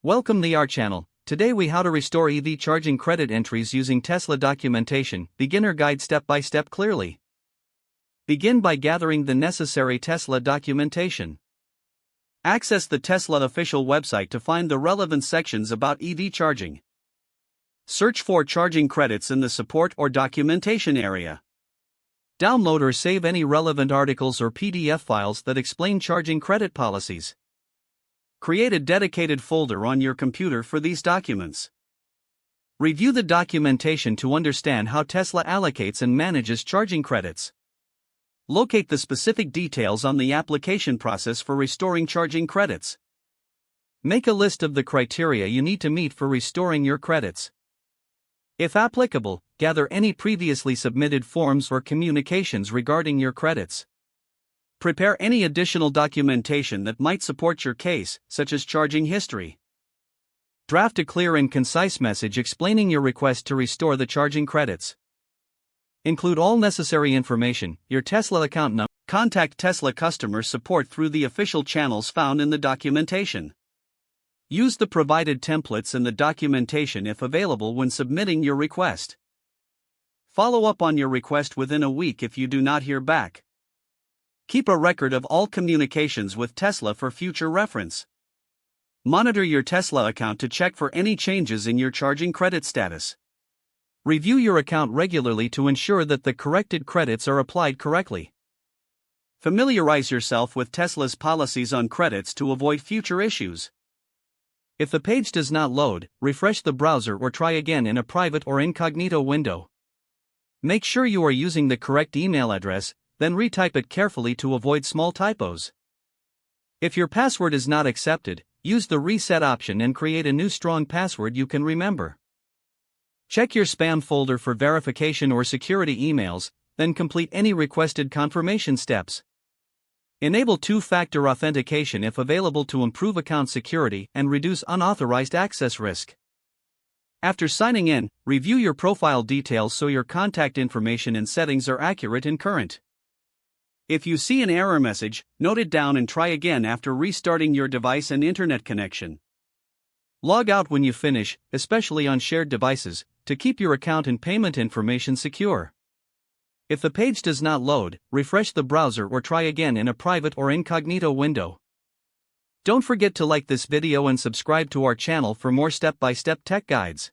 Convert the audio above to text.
Welcome to our channel. Today we how to restore EV charging credit entries using Tesla documentation, beginner guide step by step clearly. Begin by gathering the necessary Tesla documentation. Access the Tesla official website to find the relevant sections about EV charging. Search for charging credits in the support or documentation area. Download or save any relevant articles or PDF files that explain charging credit policies. Create a dedicated folder on your computer for these documents. Review the documentation to understand how Tesla allocates and manages charging credits. Locate the specific details on the application process for restoring charging credits. Make a list of the criteria you need to meet for restoring your credits. If applicable, gather any previously submitted forms or communications regarding your credits. Prepare any additional documentation that might support your case, such as charging history. Draft a clear and concise message explaining your request to restore the charging credits. Include all necessary information, your Tesla account number. Contact Tesla customer support through the official channels found in the documentation. Use the provided templates in the documentation if available when submitting your request. Follow up on your request within a week if you do not hear back. Keep a record of all communications with Tesla for future reference. Monitor your Tesla account to check for any changes in your charging credit status. Review your account regularly to ensure that the corrected credits are applied correctly. Familiarize yourself with Tesla's policies on credits to avoid future issues. If the page does not load, refresh the browser or try again in a private or incognito window. Make sure you are using the correct email address, then retype it carefully to avoid small typos. If your password is not accepted, use the reset option and create a new strong password you can remember. Check your spam folder for verification or security emails, then complete any requested confirmation steps. Enable two-factor authentication if available to improve account security and reduce unauthorized access risk. After signing in, review your profile details so your contact information and settings are accurate and current. If you see an error message, note it down and try again after restarting your device and internet connection. Log out when you finish, especially on shared devices, to keep your account and payment information secure. If the page does not load, refresh the browser or try again in a private or incognito window. Don't forget to like this video and subscribe to our channel for more step-by-step tech guides.